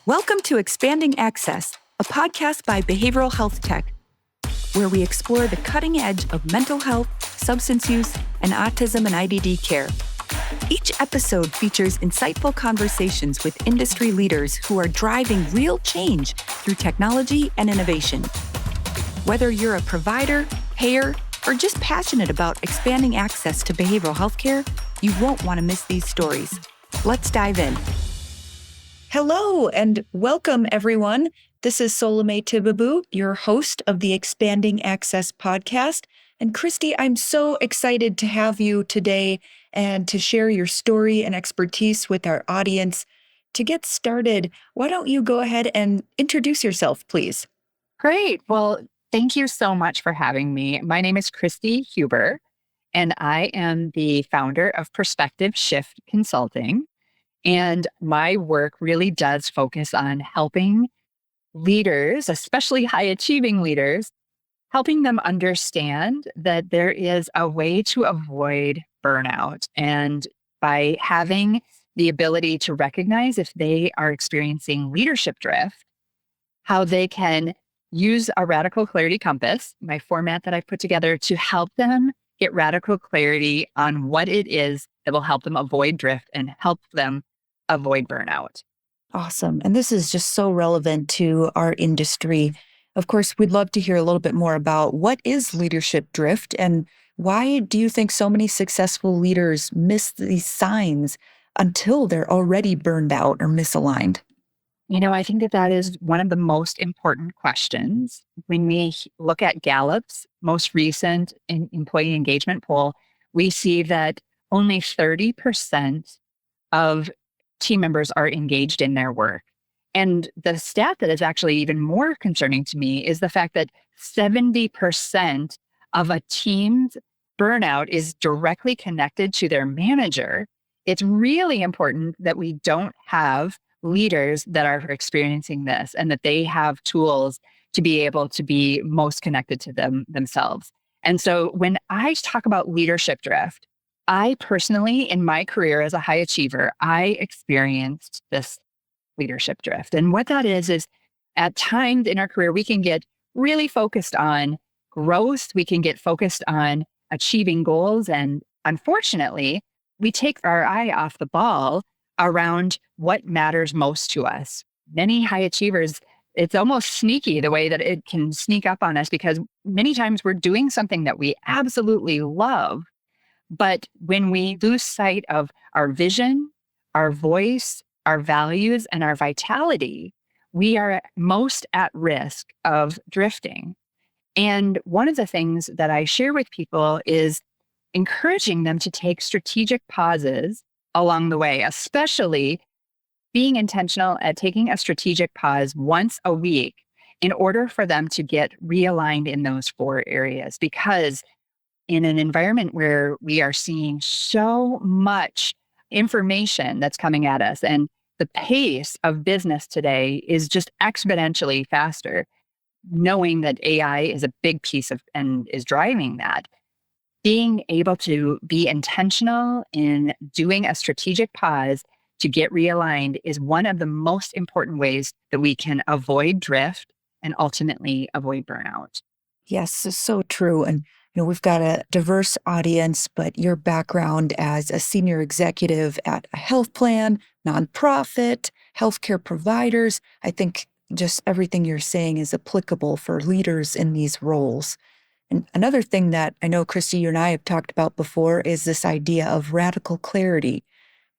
Welcome to Expanding Access, a podcast by Behavioral Health Tech, where we explore the cutting edge of mental health, substance use, and autism and IDD care. Each episode features insightful conversations with industry leaders who are driving real change through technology and innovation. Whether you're a provider, payer, or just passionate about expanding access to behavioral health care, you won't want to miss these stories. Let's dive in. Hello and welcome, everyone. This is Solome Tibabu, your host of the Expanding Access podcast. And Kristi, I'm so excited to have you today and to share your story and expertise with our audience. To get started, why don't you go ahead and introduce yourself, please? Great. Well, thank you so much for having me. My name is Kristi Huber, and I am the founder of Perspective Shift Consulting. And my work really does focus on helping leaders, especially high-achieving leaders, helping them understand that there is a way to avoid burnout. And by having the ability to recognize if they are experiencing leadership drift, how they can use a radical clarity compass, my format that I've put together, to help them get radical clarity on what it is that will help them avoid drift and help them avoid burnout. Awesome. And this is just so relevant to our industry. Of course, we'd love to hear a little bit more about what is leadership drift and why do you think so many successful leaders miss these signs until they're already burned out or misaligned? I think that is one of the most important questions. When we look at Gallup's most recent employee engagement poll, we see that only 30% of team members are engaged in their work. And the stat that is actually even more concerning to me is the fact that 70% of a team's burnout is directly connected to their manager. It's really important that we don't have leaders that are experiencing this and that they have tools to be able to be most connected to themselves. And so when I talk about leadership drift, I personally, in my career as a high achiever, I experienced this leadership drift. And what that is at times in our career, we can get really focused on growth. We can get focused on achieving goals. And unfortunately, we take our eye off the ball around what matters most to us. Many high achievers, it's almost sneaky the way that it can sneak up on us because many times we're doing something that we absolutely love. But when we lose sight of our vision, our voice, our values, and our vitality, we are most at risk of drifting. And one of the things that I share with people is encouraging them to take strategic pauses along the way, especially being intentional at taking a strategic pause once a week in order for them to get realigned in those 4 areas. Because in an environment where we are seeing so much information that's coming at us and the pace of business today is just exponentially faster, knowing that AI is a big piece of and is driving that, being able to be intentional in doing a strategic pause to get realigned is one of the most important ways that we can avoid drift and ultimately avoid burnout. Yes, it's so true. And we've got a diverse audience, but your background as a senior executive at a health plan, nonprofit, healthcare providers, I think just everything you're saying is applicable for leaders in these roles. And another thing that I know, Kristi, you and I have talked about before is this idea of radical clarity.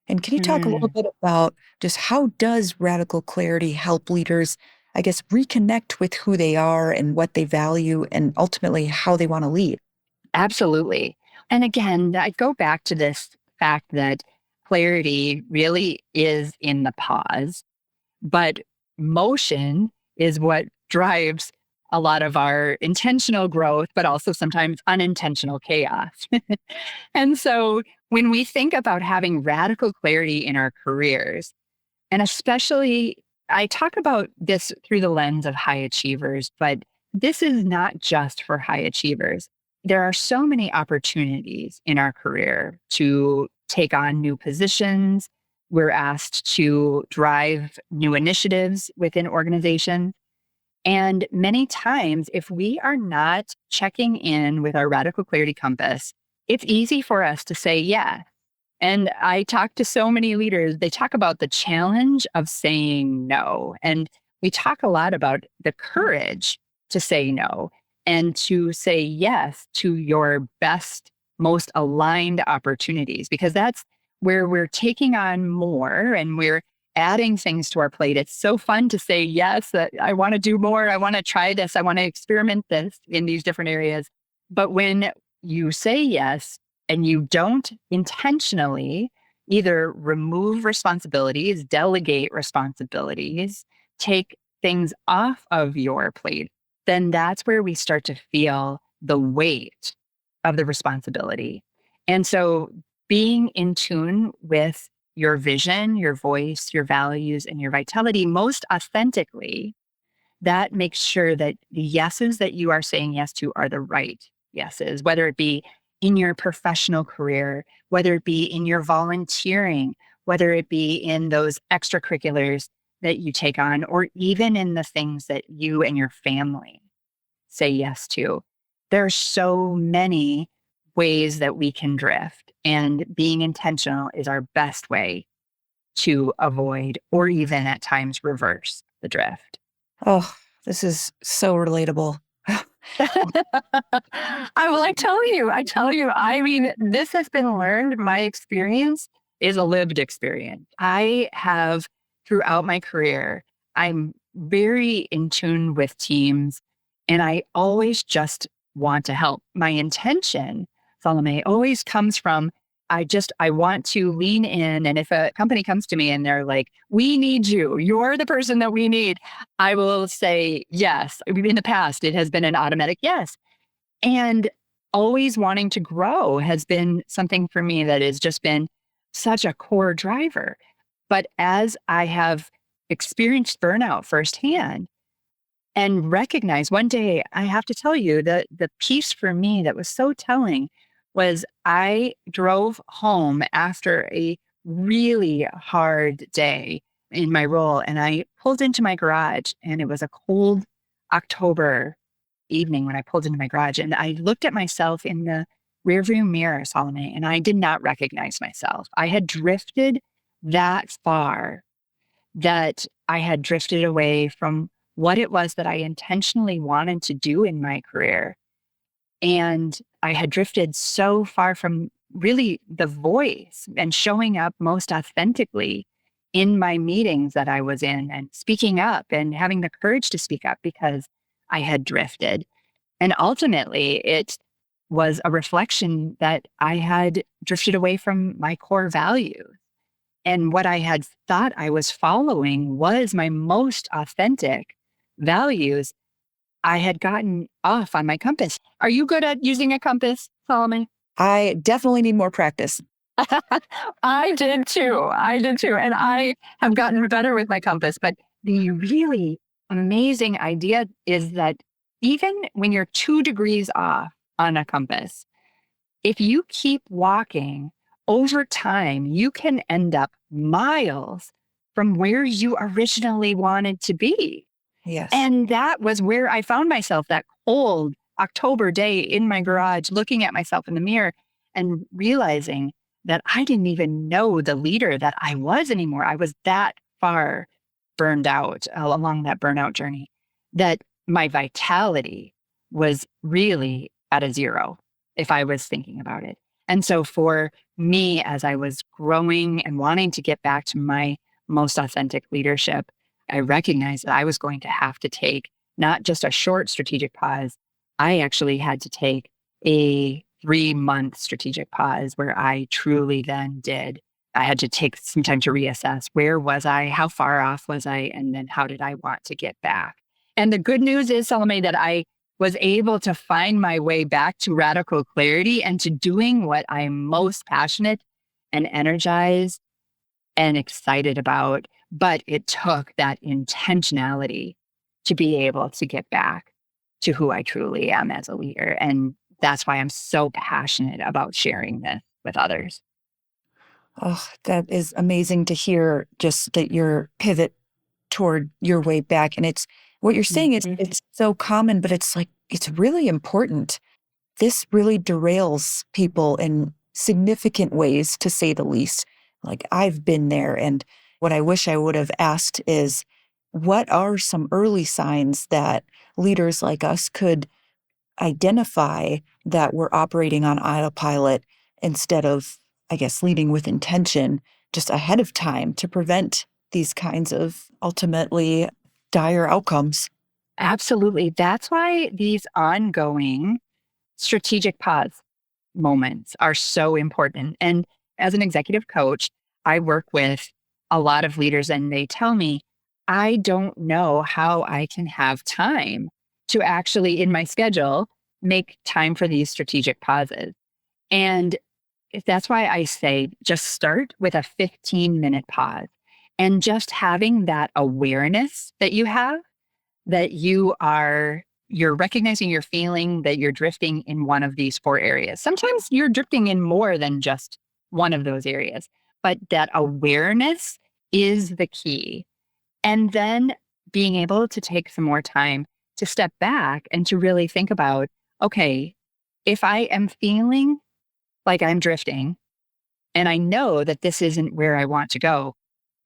And can you talk a little bit about just how does radical clarity help leaders, I guess, reconnect with who they are and what they value and ultimately how they want to lead? Absolutely. And again, I go back to this fact that clarity really is in the pause, but motion is what drives a lot of our intentional growth, but also sometimes unintentional chaos. And so when we think about having radical clarity in our careers, and especially I talk about this through the lens of high achievers, but this is not just for high achievers. There are so many opportunities in our career to take on new positions, We're asked to drive new initiatives within organizations. And many times, if we are not checking in with our radical clarity compass, it's easy for us to say yes. And I talk to so many leaders, they talk about the challenge of saying no. And we talk a lot about the courage to say no and to say yes to your best, most aligned opportunities, because that's where we're taking on more and we're adding things to our plate. It's so fun to say yes, that I want to do more. I want to try this. I want to experiment this in these different areas. But when you say yes, and you don't intentionally either remove responsibilities, delegate responsibilities, take things off of your plate, then that's where we start to feel the weight of the responsibility. And so being in tune with your vision, your voice, your values, and your vitality most authentically, that makes sure that the yeses that you are saying yes to are the right yeses, whether it be in your professional career, whether it be in your volunteering, whether it be in those extracurriculars that you take on, or even in the things that you and your family say yes to. There are so many ways that we can drift, and being intentional is our best way to avoid or even at times reverse the drift. Oh, this is so relatable. I tell you, I mean, this has been learned. My experience is a lived experience. I have throughout my career, I'm very in tune with teams, and I always just want to help. My intention, Salome, always comes from I want to lean in. And if a company comes to me and they're like, we need you, you're the person that we need, I will say yes. In the past, it has been an automatic yes. And always wanting to grow has been something for me that has just been such a core driver. But as I have experienced burnout firsthand and recognized one day, I have to tell you that the piece for me that was so telling was I drove home after a really hard day in my role, and I pulled into my garage, and it was a cold October evening when I pulled into my garage, and I looked at myself in the rearview mirror, Salome, and I did not recognize myself. I had drifted that far that I had drifted away from what it was that I intentionally wanted to do in my career. And I had drifted so far from really the voice and showing up most authentically in my meetings that I was in and speaking up and having the courage to speak up because I had drifted. And ultimately, it was a reflection that I had drifted away from my core values. And what I had thought I was following was my most authentic values. I had gotten off on my compass. Are you good at using a compass, Solomon? I definitely need more practice. I did too. And I have gotten better with my compass. But the really amazing idea is that even when you're 2 degrees off on a compass, if you keep walking over time, you can end up miles from where you originally wanted to be. Yes. And that was where I found myself that cold October day in my garage, looking at myself in the mirror and realizing that I didn't even know the leader that I was anymore. I was that far burned out along that burnout journey that my vitality was really at a zero if I was thinking about it. And so for me, as I was growing and wanting to get back to my most authentic leadership, I recognized that I was going to have to take not just a short strategic pause. I actually had to take a 3-month strategic pause where I truly then did. I had to take some time to reassess where was I, how far off was I, and then how did I want to get back. And the good news is, Salome, that I was able to find my way back to radical clarity and to doing what I'm most passionate and energized and excited about. But it took that intentionality to be able to get back to who I truly am as a leader. And that's why I'm so passionate about sharing this with others. Oh, that is amazing to hear, just that your pivot toward your way back. And it's what you're saying is Mhm. it's so common, but it's like it's really important. This really derails people in significant ways, to say the least. Like I've been there. And what I wish I would have asked is, what are some early signs that leaders like us could identify that we're operating on autopilot instead of, I guess, leading with intention just ahead of time to prevent these kinds of ultimately dire outcomes? Absolutely. That's why these ongoing strategic pause moments are so important. And as an executive coach, I work with a lot of leaders and they tell me, I don't know how I can have time to actually, in my schedule, make time for these strategic pauses. And that's why I say just start with a 15-minute pause and just having that awareness that you have that you're recognizing you're feeling that you're drifting in one of these four areas. Sometimes you're drifting in more than just one of those areas, but that awareness is the key. And then being able to take some more time to step back and to really think about, okay, if I am feeling like I'm drifting and I know that this isn't where I want to go,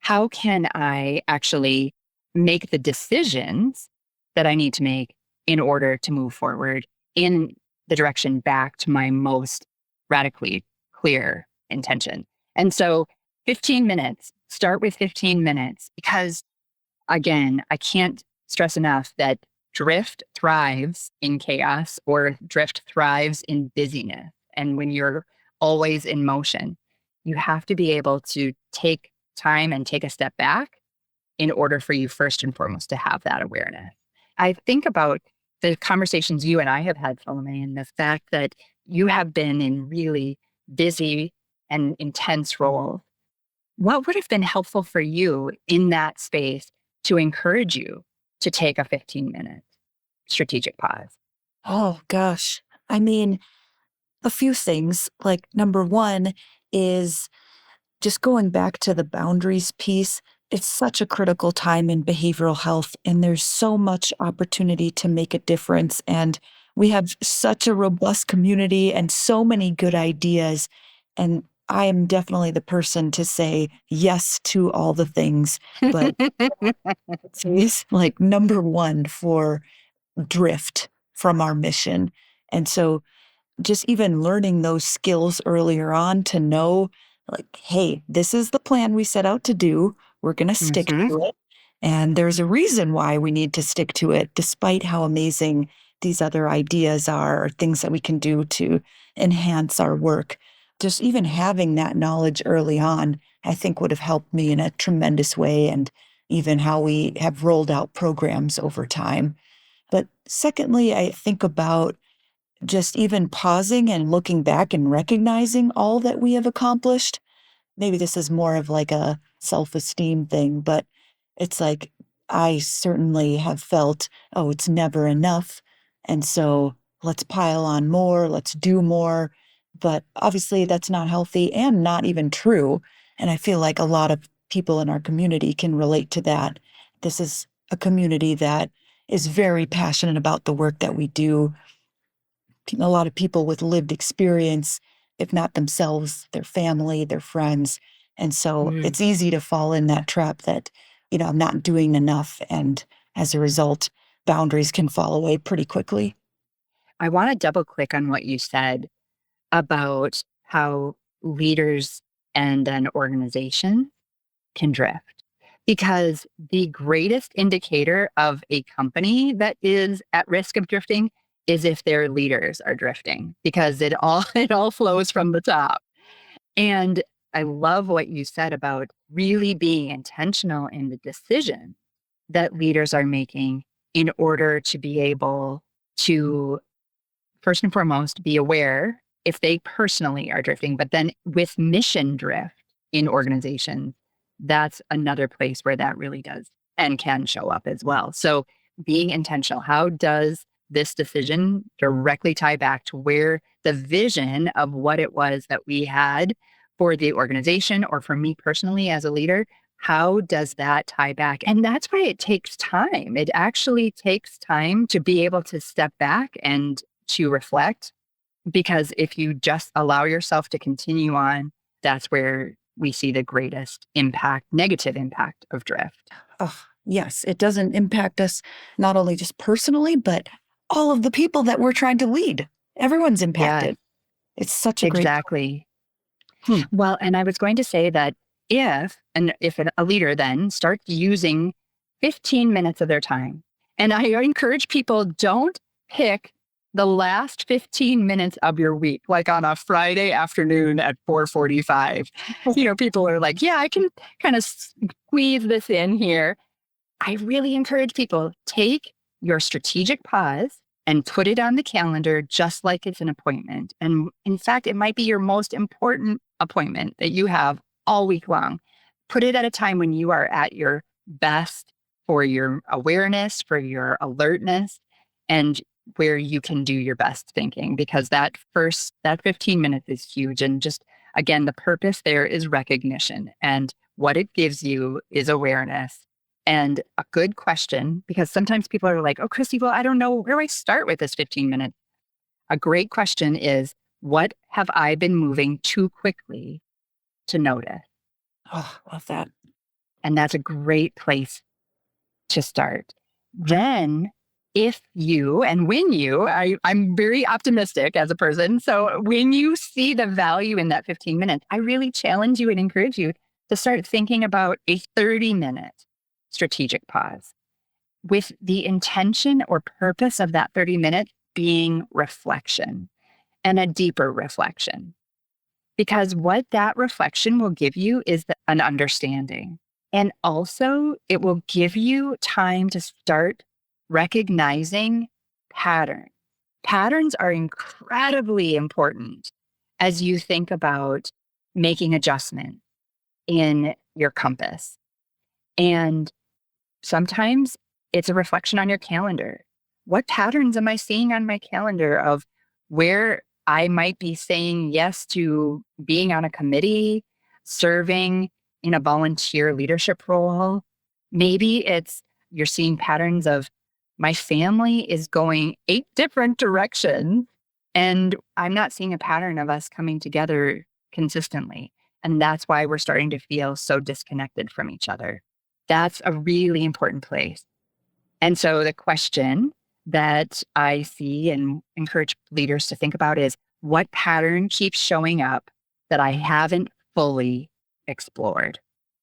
how can I actually make the decisions that I need to make in order to move forward in the direction back to my most radically clear intention? And so 15 minutes, start with 15 minutes, because again, I can't stress enough that drift thrives in chaos or drift thrives in busyness. And when you're always in motion, you have to be able to take time and take a step back in order for you, first and foremost, to have that awareness. I think about the conversations you and I have had, Salome, and the fact that you have been in really busy and intense roles. What would have been helpful for you in that space to encourage you to take a 15-minute strategic pause? Oh, gosh. I mean, a few things. Like, number one is just going back to the boundaries piece. It's such a critical time in behavioral health, and there's so much opportunity to make a difference. And we have such a robust community and so many good ideas. And I am definitely the person to say yes to all the things, but it's like number one for drift from our mission. And so just even learning those skills earlier on to know, like, hey, this is the plan we set out to do. We're going to stick Mhm. to it. And there's a reason why we need to stick to it, despite how amazing these other ideas are, or things that we can do to enhance our work. Just even having that knowledge early on, I think would have helped me in a tremendous way, and even how we have rolled out programs over time. But secondly, I think about just even pausing and looking back and recognizing all that we have accomplished. Maybe this is more of like a self-esteem thing, but it's like I certainly have felt, oh, it's never enough. And so let's pile on more, let's do more. But obviously, that's not healthy and not even true. And I feel like a lot of people in our community can relate to that. This is a community that is very passionate about the work that we do, a lot of people with lived experience, if not themselves, their family, their friends. And so Mm. it's easy to fall in that trap that, I'm not doing enough. And as a result, boundaries can fall away pretty quickly. I want to double click on what you said about how leaders and an organization can drift. Because the greatest indicator of a company that is at risk of drifting is if their leaders are drifting, because it all flows from the top. And I love what you said about really being intentional in the decision that leaders are making in order to be able to, first and foremost, be aware if they personally are drifting, but then with mission drift in organizations, that's another place where that really does and can show up as well. So being intentional, how does this decision directly tie back to where the vision of what it was that we had for the organization or for me personally as a leader, how does that tie back? And that's why it takes time. It actually takes time to be able to step back and to reflect, because if you just allow yourself to continue on, that's where we see the greatest impact, negative impact of drift. Oh, yes, it doesn't impact us not only just personally, but all of the people that we're trying to lead. Everyone's impacted. It's such a great. Exactly. Well, and I was going to say that if a leader then starts using 15 minutes of their time, and I encourage people, don't pick the last 15 minutes of your week, like on a Friday afternoon at 4:45. People are like, yeah, I can kind of squeeze this in here. I really encourage people, take your strategic pause and put it on the calendar just like it's an appointment. And in fact, it might be your most important appointment that you have all week long. Put it at a time when you are at your best for your awareness, for your alertness, and where you can do your best thinking, because that 15 minutes is huge. And just, again, the purpose there is recognition. And what it gives you is awareness. And a good question, because sometimes people are like, oh, Kristi, well, I don't know, where do I start with this 15 minutes? A great question is, what have I been moving too quickly to notice? Oh, love that. And that's a great place to start. Then if you, and when you, I'm very optimistic as a person. So when you see the value in that 15 minutes, I really challenge you and encourage you to start thinking about a 30-minute strategic pause with the intention or purpose of that 30 minutes being reflection, and a deeper reflection. Because what that reflection will give you is an understanding. And also, it will give you time to start recognizing patterns. Patterns are incredibly important as you think about making adjustments in your compass. And sometimes it's a reflection on your calendar. What patterns am I seeing on my calendar of where I might be saying yes to being on a committee, serving in a volunteer leadership role? Maybe it's you're seeing patterns of my family is going 8 different directions, and I'm not seeing a pattern of us coming together consistently. And that's why we're starting to feel so disconnected from each other. That's a really important place. And so the question that I see and encourage leaders to think about is, what pattern keeps showing up that I haven't fully explored?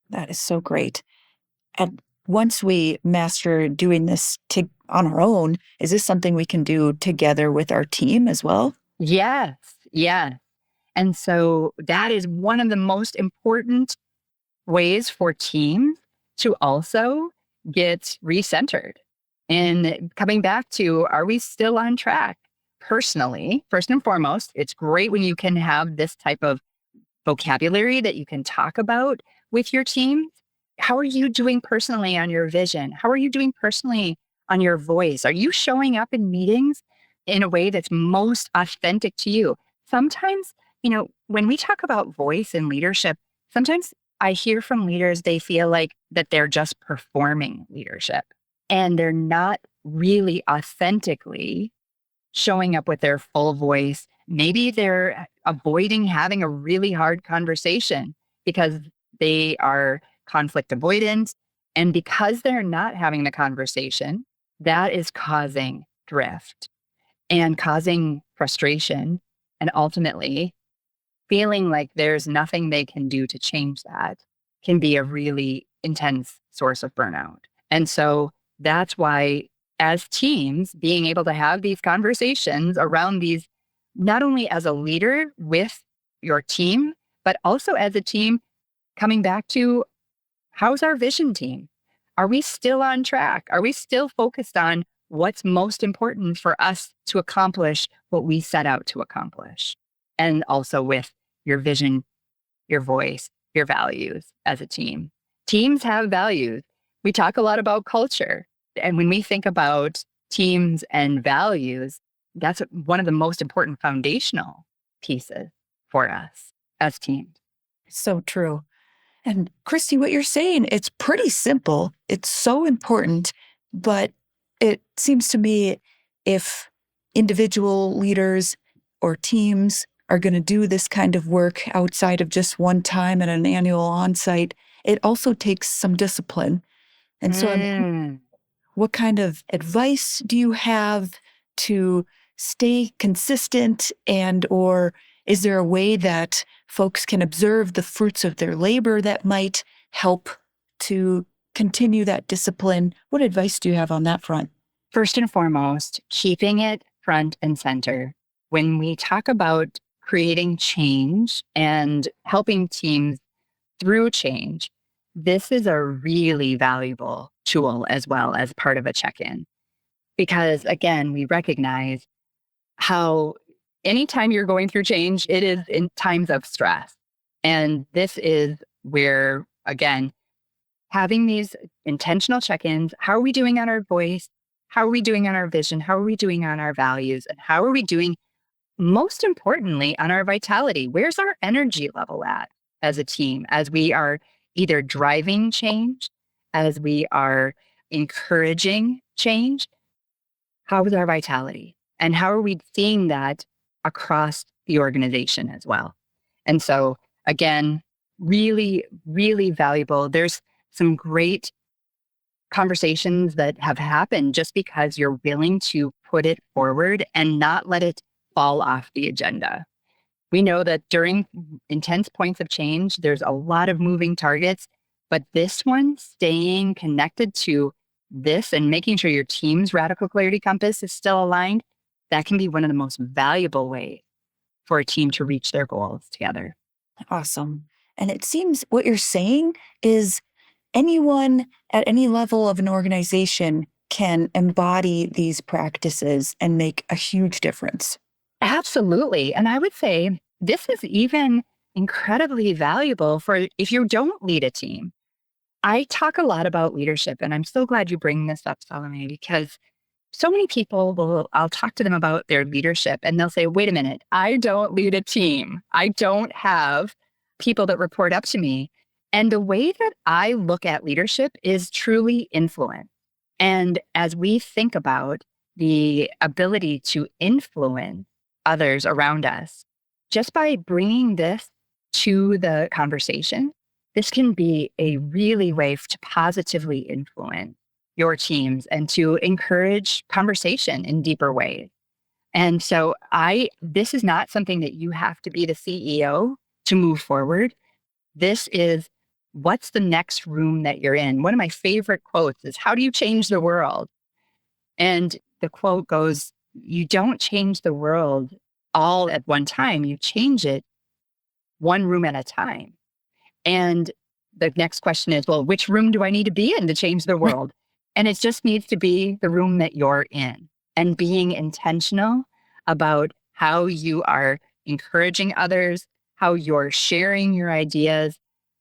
That is so great. And once we master doing this on our own, is this something we can do together with our team as well? Yes. And so that is one of the most important ways for teams to also get recentered. And coming back to, are we still on track? Personally, first and foremost, it's great when you can have this type of vocabulary that you can talk about with your team. How are you doing personally on your vision? How are you doing personally on your voice? Are you showing up in meetings in a way that's most authentic to you? Sometimes, when we talk about voice and leadership, sometimes I hear from leaders, they feel like that they're just performing leadership and they're not really authentically showing up with their full voice. Maybe they're avoiding having a really hard conversation because they are conflict avoidant. And because they're not having the conversation, that is causing drift and causing frustration, and ultimately feeling like there's nothing they can do to change that can be a really intense source of burnout. And so that's why, as teams, being able to have these conversations around these, not only as a leader with your team, but also as a team, coming back to, how's our vision team? Are we still on track? Are we still focused on what's most important for us to accomplish what we set out to accomplish? And also with your vision, your voice, your values as a team. Teams have values. We talk a lot about culture. And when we think about teams and values, that's one of the most important foundational pieces for us as teams. So true. And Kristi, what you're saying, it's pretty simple. It's so important, but it seems to me if individual leaders or teams are going to do this kind of work outside of just one time at an annual onsite, it also takes some discipline. And so what kind of advice do you have to stay consistent, and or is there a way that folks can observe the fruits of their labor that might help to continue that discipline? What advice do you have on that front? First and foremost, keeping it front and center. When we talk about creating change and helping teams through change, this is a really valuable tool as well as part of a check-in. Because again, we recognize how anytime you're going through change, it is in times of stress. And this is where, again, having these intentional check-ins, how are we doing on our voice? How are we doing on our vision? How are we doing on our values? And how are we doing, most importantly, on our vitality? Where's our energy level at as a team, as we are either driving change, as we are encouraging change? How is our vitality? And how are we seeing that across the organization as well? And so, again, really, really valuable. There's some great conversations that have happened just because you're willing to put it forward and not let it fall off the agenda. We know that during intense points of change, there's a lot of moving targets, but this one, staying connected to this and making sure your team's radical clarity compass is still aligned, that can be one of the most valuable ways for a team to reach their goals together. Awesome. And it seems what you're saying is anyone at any level of an organization can embody these practices and make a huge difference. Absolutely. And I would say this is even incredibly valuable for if you don't lead a team. I talk a lot about leadership, and I'm so glad you bring this up, Salome, because so many people I'll talk to them about their leadership and they'll say, wait a minute, I don't lead a team. I don't have people that report up to me. And the way that I look at leadership is truly influence. And as we think about the ability to influence others around us, just by bringing this to the conversation, this can be a really way to positively influence your teams and to encourage conversation in deeper ways. And so this is not something that you have to be the CEO to move forward. This is what's the next room that you're in. One of my favorite quotes is, how do you change the world? And the quote goes, you don't change the world all at one time. You change it one room at a time. And the next question is, well, which room do I need to be in to change the world? And it just needs to be the room that you're in, and being intentional about how you are encouraging others, how you're sharing your ideas,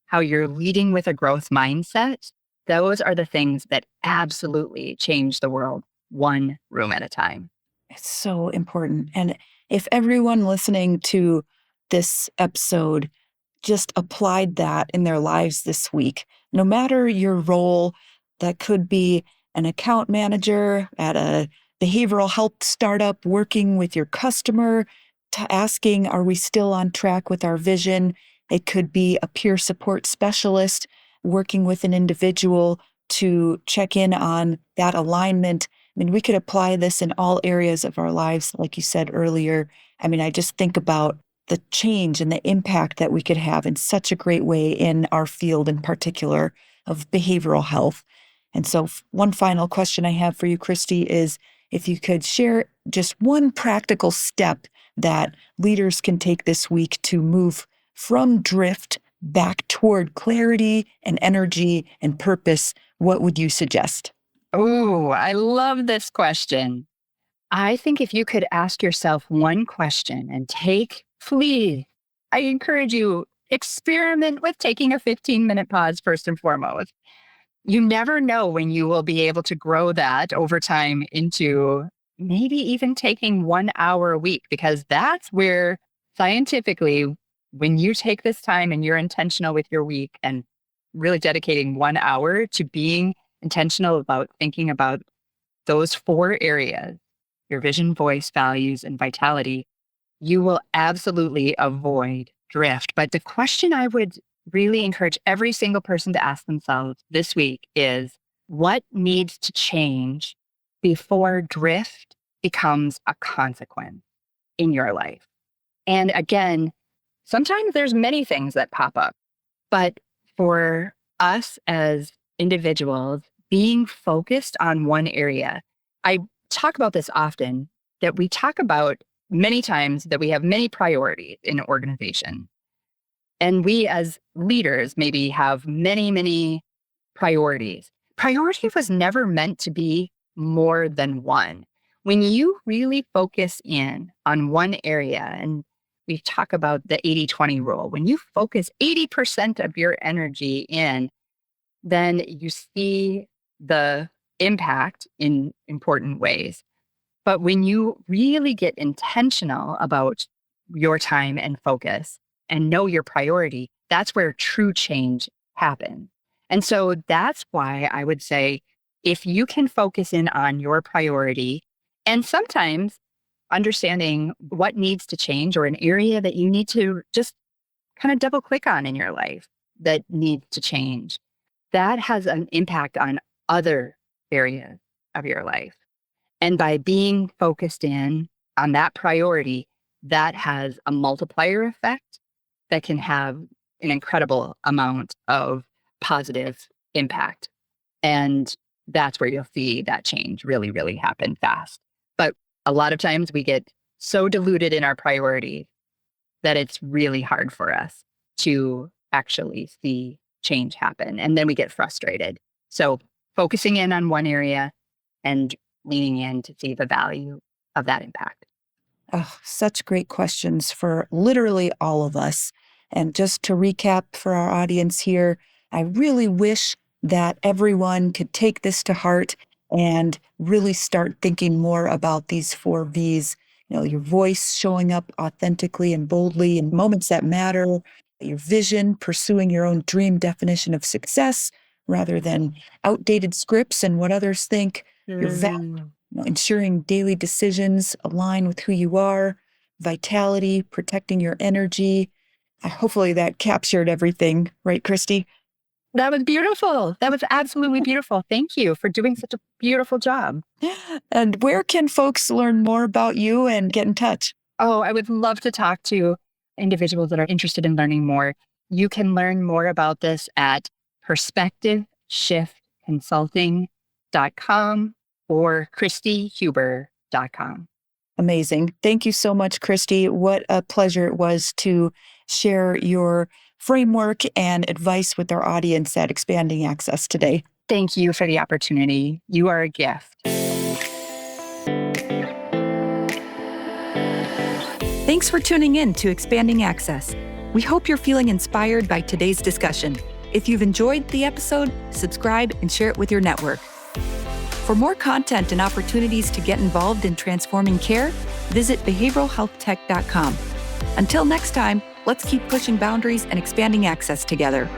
how you're leading with a growth mindset. Those are the things that absolutely change the world one room at a time. It's so important. And if everyone listening to this episode just applied that in their lives this week, no matter your role, that could be an account manager at a behavioral health startup, working with your customer, to asking, are we still on track with our vision? It could be a peer support specialist working with an individual to check in on that alignment. I mean, we could apply this in all areas of our lives, like you said earlier. I mean, I just think about the change and the impact that we could have in such a great way in our field in particular of behavioral health. And so one final question I have for you, Kristi, is if you could share just one practical step that leaders can take this week to move from drift back toward clarity and energy and purpose, what would you suggest? Oh, I love this question. I think if you could ask yourself one question and please, I encourage you, experiment with taking a 15-minute pause first and foremost. You never know when you will be able to grow that over time into maybe even taking 1 hour a week, because that's where scientifically when you take this time and you're intentional with your week and really dedicating 1 hour to being intentional about thinking about those 4 areas, your vision, voice, values, and vitality, you will absolutely avoid drift. But the question I would really encourage every single person to ask themselves this week is, what needs to change before drift becomes a consequence in your life? And again, sometimes there's many things that pop up, but for us as individuals, being focused on one area, I talk about this often, that we talk about many times that we have many priorities in an organization. And we as leaders maybe have many, many priorities. Priority was never meant to be more than one. When you really focus in on one area, and we talk about the 80-20 rule, when you focus 80% of your energy in, then you see the impact in important ways. But when you really get intentional about your time and focus and know your priority, that's where true change happens. And so that's why I would say, if you can focus in on your priority and sometimes understanding what needs to change or an area that you need to just kind of double click on in your life that needs to change, that has an impact on other areas of your life. And by being focused in on that priority, that has a multiplier effect that can have an incredible amount of positive impact. And that's where you'll see that change really, really happen fast. But a lot of times we get so diluted in our priorities that it's really hard for us to actually see change happen. And then we get frustrated. So focusing in on one area and leaning in to see the value of that impact. Oh, such great questions for literally all of us. And just to recap for our audience here, I really wish that everyone could take this to heart and really start thinking more about these 4 V's. You know, your voice showing up authentically and boldly in moments that matter, your vision, pursuing your own dream definition of success rather than outdated scripts and what others think, your value, ensuring daily decisions align with who you are, vitality, protecting your energy. Hopefully that captured everything, right, Kristi? That was beautiful. That was absolutely beautiful. Thank you for doing such a beautiful job. And where can folks learn more about you and get in touch? Oh, I would love to talk to individuals that are interested in learning more. You can learn more about this at perspectiveshiftconsulting.com or KristiHuber.com. Amazing. Thank you so much, Kristi. What a pleasure it was to share your framework and advice with our audience at Expanding Access today. Thank you for the opportunity. You are a gift. Thanks for tuning in to Expanding Access. We hope you're feeling inspired by today's discussion. If you've enjoyed the episode, subscribe and share it with your network. For more content and opportunities to get involved in transforming care, visit behavioralhealthtech.com. Until next time, let's keep pushing boundaries and expanding access together.